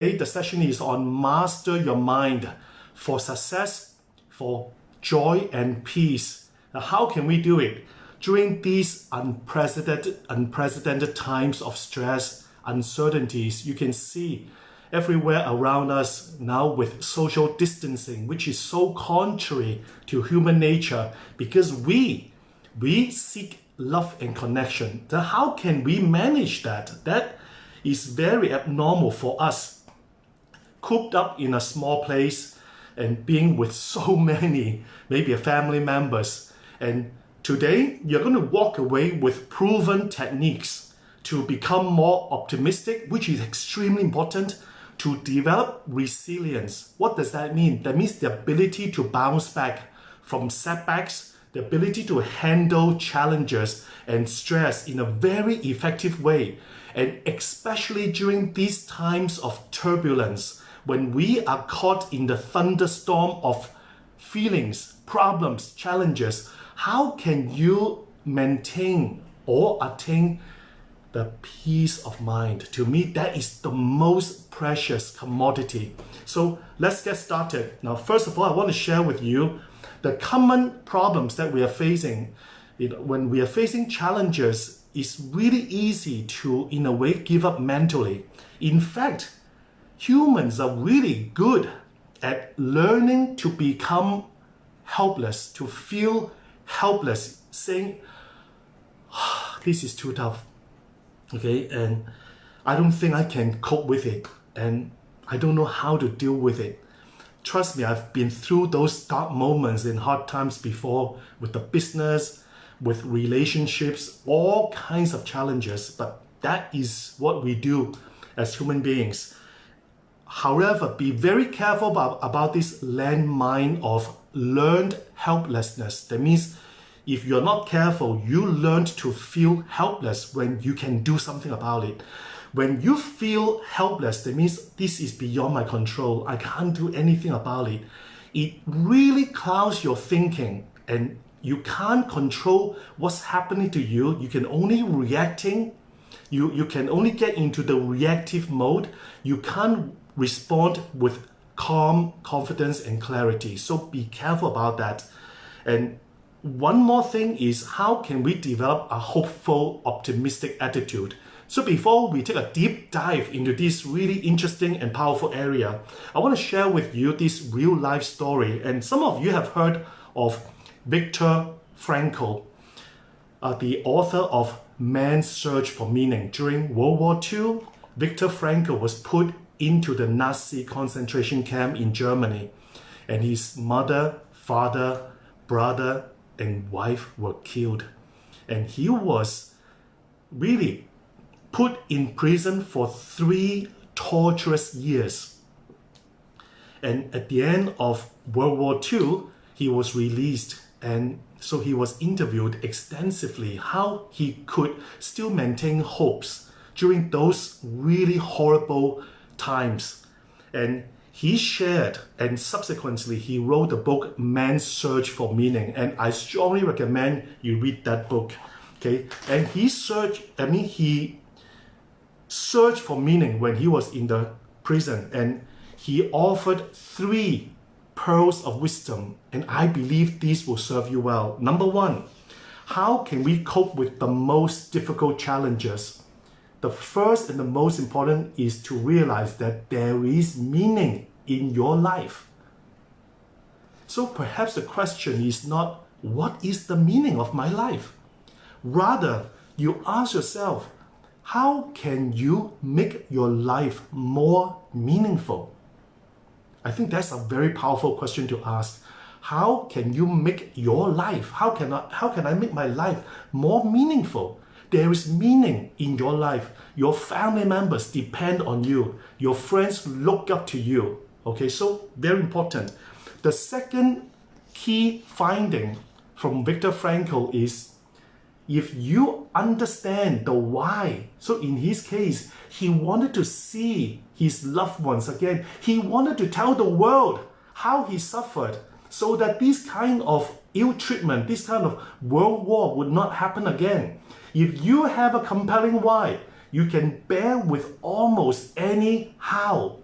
The session is on master your mind for success, for joy and peace. Now, how can we do it? During these unprecedented times of stress, uncertainties, you can see everywhere around us now with social distancing, which is so contrary to human nature because we seek love and connection. Then how can we manage that? That is very abnormal for us. Cooped up in a small place and being with so many, maybe family members. And today, you're going to walk away with proven techniques to become more optimistic, which is extremely important, to develop resilience. What does that mean? That means the ability to bounce back from setbacks, the ability to handle challenges and stress in a very effective way. And especially during these times of turbulence, when we are caught in the thunderstorm of feelings, problems, challenges, how can you maintain or attain the peace of mind? To me, that is the most precious commodity. So let's get started. Now, first of all, I want to share with you the common problems that we are facing. When we are facing challenges, it's really easy to, in a way, give up mentally. In fact, humans are really good at learning to become helpless, to feel helpless, saying, this is too tough, okay, and I don't think I can cope with it, and I don't know how to deal with it. Trust me, I've been through those dark moments in hard times before with the business, with relationships, all kinds of challenges, but that is what we do as human beings. However, be very careful about this landmine of learned helplessness. That means if you're not careful, you learn to feel helpless when you can do something about it. When you feel helpless, that means this is beyond my control. I can't do anything about it. It really clouds your thinking and you can't control what's happening to you. You can only reacting. You can only get into the reactive mode. You can't respond with calm, confidence, and clarity. So be careful about that. And one more thing is, how can we develop a hopeful, optimistic attitude? So before we take a deep dive into this really interesting and powerful area, I want to share with you this real life story. And some of you have heard of Viktor Frankl, the author of Man's Search for Meaning. During World War II, Viktor Frankl was put into the Nazi concentration camp in Germany, and his mother, father, brother, and wife were killed. And he was really put in prison for 3 torturous years. And at the end of World War II, he was released, and so he was interviewed extensively how he could still maintain hopes during those really horrible times. And he shared, and subsequently he wrote the book Man's Search for Meaning, and I strongly recommend you read that book. Okay, and he searched for meaning when he was in the prison, and he offered 3 pearls of wisdom, and I believe these will serve you well. Number 1, how can we cope with the most difficult challenges? The first and the most important is to realize that there is meaning in your life. So perhaps the question is not, what is the meaning of my life? Rather, you ask yourself, how can you make your life more meaningful? I think that's a very powerful question to ask. How can you make your life, how can I make my life more meaningful? There is meaning in your life. Your family members depend on you. Your friends look up to you. Okay, so very important. The second key finding from Viktor Frankl is, if you understand the why, so in his case, he wanted to see his loved ones again. He wanted to tell the world how he suffered so that this kind of ill treatment, this kind of world war would not happen again. If you have a compelling why, you can bear with almost any how.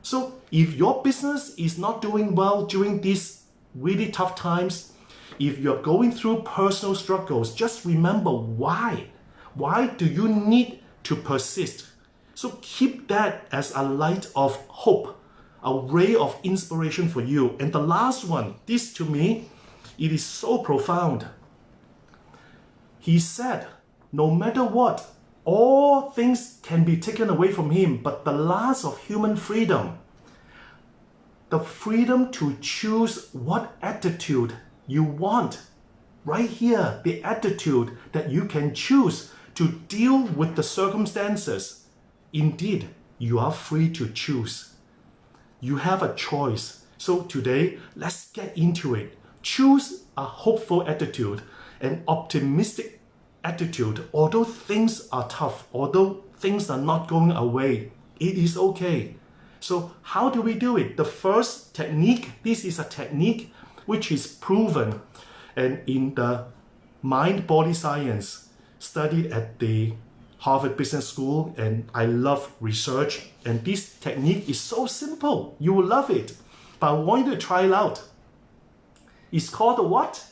So if your business is not doing well during these really tough times, if you're going through personal struggles, just remember why. Why do you need to persist? So keep that as a light of hope, a ray of inspiration for you. And the last one, this to me, it is so profound. He said, no matter what, all things can be taken away from him, but the last of human freedom, the freedom to choose what attitude you want. Right here, the attitude that you can choose to deal with the circumstances. Indeed, you are free to choose. You have a choice. So today, let's get into it. Choose a hopeful attitude, an optimistic attitude. Although things are tough, although things are not going away, it is okay. So how do we do it? The first technique, this is a technique which is proven and in the mind-body science studied at the Harvard Business School, and I love research, and this technique is so simple. You will love it. But I want you to try it out. It's called the what?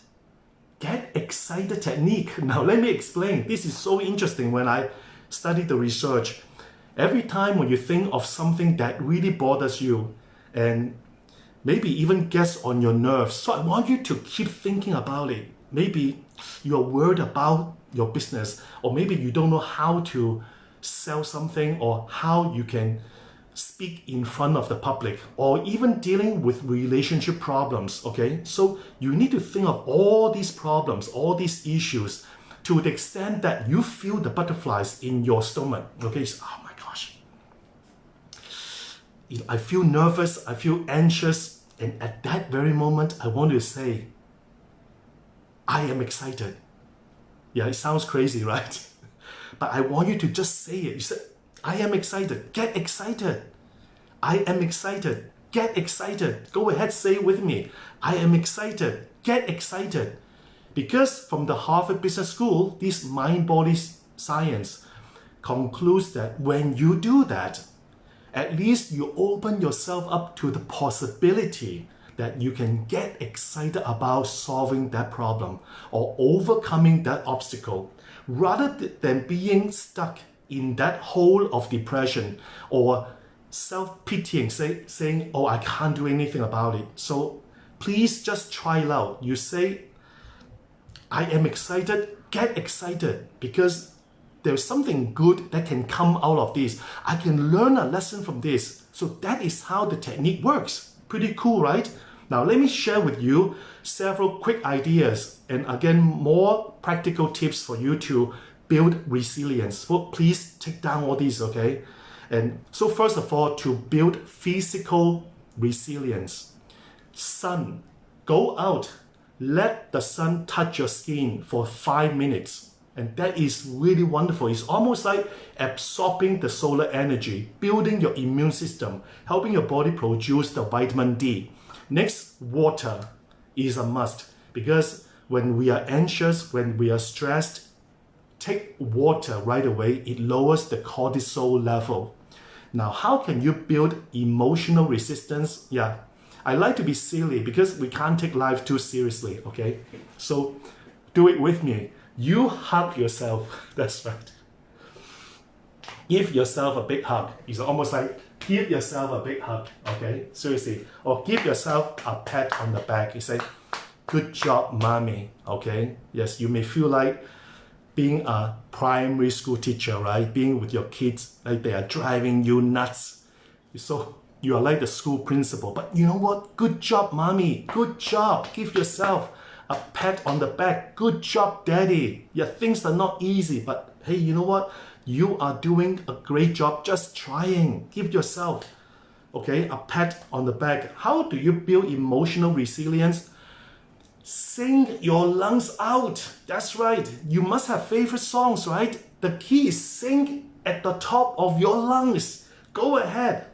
Get excited technique. Now let me explain. This is so interesting when I studied the research. Every time when you think of something that really bothers you and maybe even gets on your nerves, so I want you to keep thinking about it. Maybe you're worried about your business, or maybe you don't know how to sell something or how you can speak in front of the public, or even dealing with relationship problems, okay? So you need to think of all these problems, all these issues, to the extent that you feel the butterflies in your stomach, okay? So, oh my gosh, I feel nervous, I feel anxious, and at that very moment, I want to say, I am excited. Yeah, it sounds crazy, right? But I want you to just say it. You say, I am excited. Get excited. I am excited. Get excited. Go ahead, say it with me. I am excited. Get excited. Because from the Harvard Business School, this mind-body science concludes that when you do that, at least you open yourself up to the possibility that you can get excited about solving that problem or overcoming that obstacle, rather than being stuck in that hole of depression or self-pitying, saying, oh, I can't do anything about it. So please just try it out. You say, I am excited, get excited, because there's something good that can come out of this. I can learn a lesson from this. So that is how the technique works. Pretty cool, right? Now let me share with you several quick ideas and again more practical tips for you to build resilience. So please take down all these, okay? And so first of all, to build physical resilience, sun, go out, let the sun touch your skin for 5 minutes. And that is really wonderful. It's almost like absorbing the solar energy, building your immune system, helping your body produce the vitamin D. Next, water is a must, because when we are anxious, when we are stressed, take water right away. It lowers the cortisol level. Now, how can you build emotional resistance? Yeah, I like to be silly because we can't take life too seriously, okay? So do it with me. You hug yourself. That's right. Give yourself a big hug. It's almost like give yourself a big hug, okay? Seriously. Or give yourself a pat on the back. You say, good job, mommy, okay? Yes, you may feel like being a primary school teacher, right? Being with your kids, like they are driving you nuts. So you are like the school principal. But you know what? Good job, mommy. Good job. Give yourself a pat on the back. Good job, daddy. Yeah, things are not easy, but hey, you know what? You are doing a great job just trying. Give yourself, okay, a pat on the back. How do you build emotional resilience? Sing your lungs out. That's right. You must have favorite songs, right? The key is sing at the top of your lungs. Go ahead.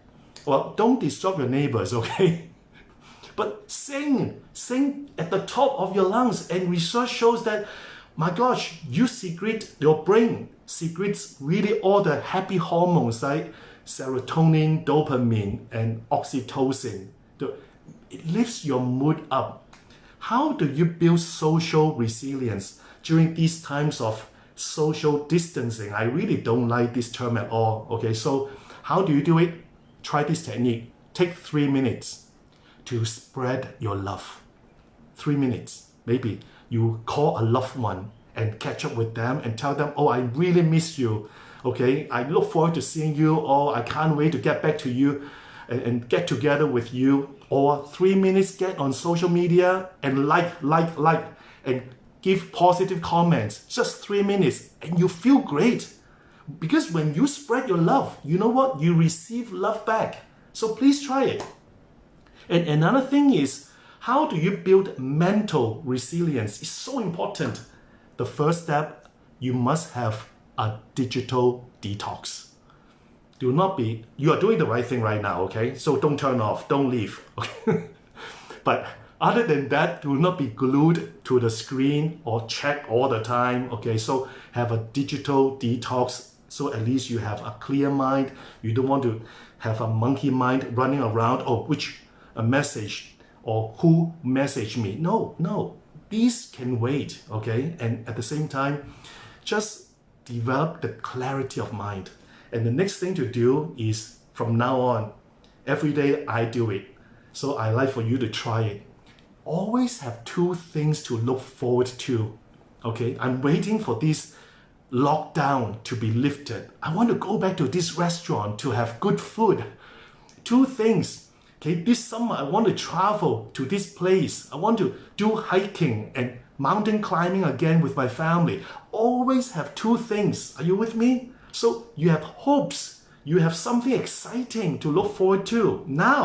Well, don't disturb your neighbors, okay? But sing at the top of your lungs. And research shows that, my gosh, your brain secretes really all the happy hormones, right? serotonin, dopamine, and oxytocin. It lifts your mood up. How do you build social resilience during these times of social distancing? I really don't like this term at all. Okay, so how do you do it? Try this technique. Take 3 minutes to spread your love. 3 minutes. Maybe you call a loved one and catch up with them and tell them, oh, I really miss you. Okay, I look forward to seeing you. Oh, I can't wait to get back to you and get together with you. Or 3 minutes, get on social media and like, and give positive comments. Just 3 minutes and you feel great. Because when you spread your love, you know what? You receive love back. So please try it. And another thing is, how do you build mental resilience? It's so important. The first step, you must have a digital detox. Do not be, you are doing the right thing right now, okay? So don't turn off, don't leave, okay? But other than that, do not be glued to the screen or check all the time, okay? So have a digital detox, so at least you have a clear mind. You don't want to have a monkey mind running around, oh, which a message or who messaged me. No, these can wait, okay? And at the same time, just develop the clarity of mind. And the next thing to do is, from now on, every day I do it. So I like for you to try it. Always have 2 things to look forward to. Okay, I'm waiting for this lockdown to be lifted. I want to go back to this restaurant to have good food. 2 things. Okay, this summer I want to travel to this place. I want to do hiking and mountain climbing again with my family. Always have 2 things. Are you with me? So you have hopes. You have something exciting to look forward to. Now